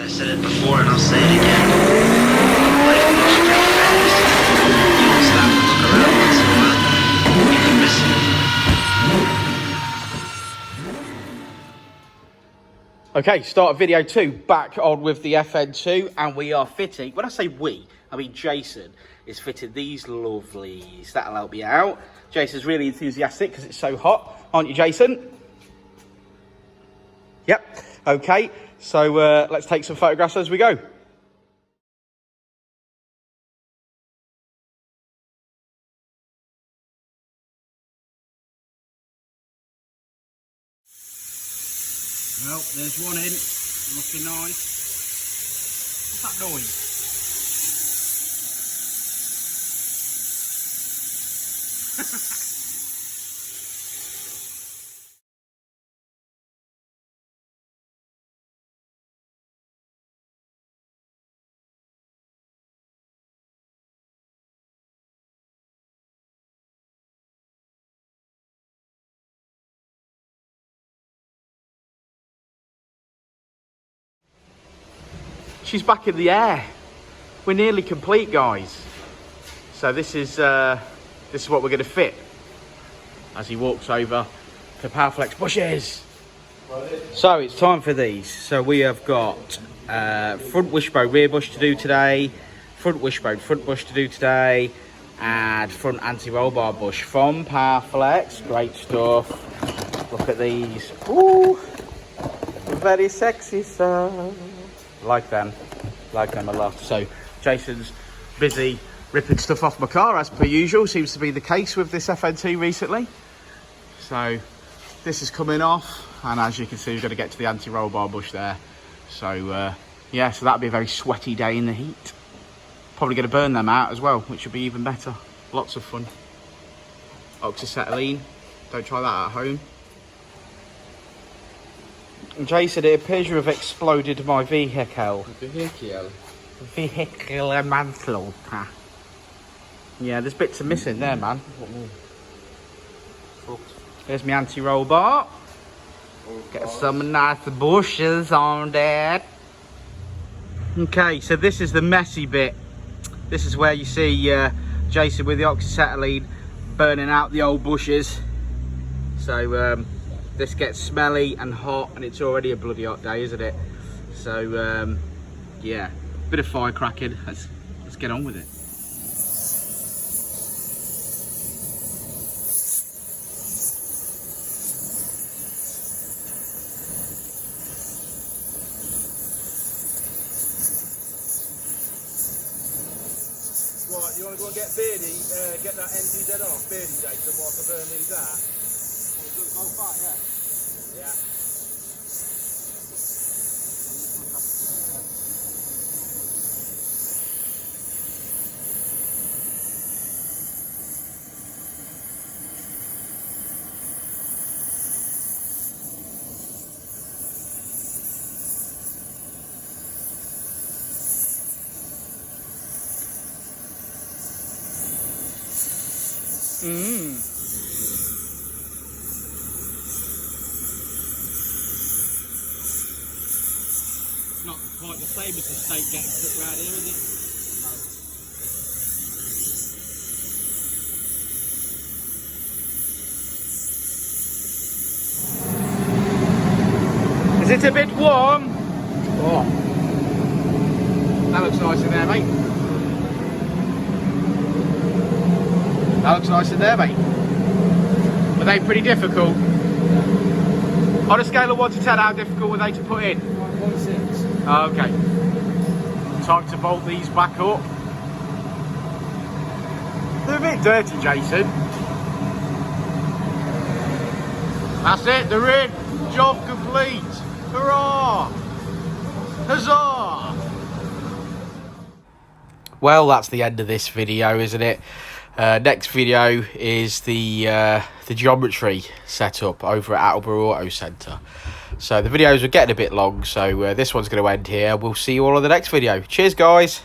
I said it before and I'll say it again. Life moves pretty fast. You don't stop and look around once in a while, you can miss it. Okay, start of video 2, back on with the FN2, and we are fitting, when I say we, I mean Jason is fitting these lovelies. That'll help you out. Jason's really enthusiastic because it's so hot, aren't you, Jason? Yep, okay, so let's take some photographs as we go. Well, there's one in, looking nice. What's that noise? She's back in the air. We're nearly complete, guys. So this is what we're going to fit as he walks over to Powerflex bushes. So it's time for these. So we have got front wishbone rear bush to do today, front wishbone front bush to do today, and front anti-roll bar bush from Powerflex. Great stuff. Look at these. Ooh, very sexy stuff. Like them a lot. So Jason's busy ripping stuff off my car as per usual. Seems to be the case with this FN2 recently. So this is coming off, and as you can see, we've got to get to the anti-roll bar bush there. So yeah, so that'll be a very sweaty day in the heat. Probably going to burn them out as well, which will be even better. Lots of fun. Oxyacetylene, don't try that at home. Jason, it appears you have exploded my vehicle. Vehicular manslaughter. Yeah, there's bits are missing there, man. There's my anti-roll bar. Get some nice bushes on that. Okay, so this is the messy bit. This is where you see Jason with the oxyacetylene burning out the old bushes. So this gets smelly and hot, and it's already a bloody hot day, isn't it? So yeah, bit of fire cracking. Let's get on with it. Right, you want to go and get Beardy, get that NDZ off, Beardy Jason, whilst I burn these out? Go far, yeah. Yeah. Not quite the same as the steak getting cooked round here, is it? Is it a bit warm? Oh, that looks nice in there, mate. That looks nice in there, mate. Were they pretty difficult? On a scale of 1 to 10, how difficult were they to put in? 1.6. Okay. Time to bolt these back up. They're a bit dirty, Jason. That's it, they're in. Job complete. Hurrah! Huzzah! Well, that's the end of this video, isn't it? Next video is the geometry setup over at Attleborough Auto Centre. So the videos are getting a bit long, so this one's going to end here. We'll see you all in the next video. Cheers, guys.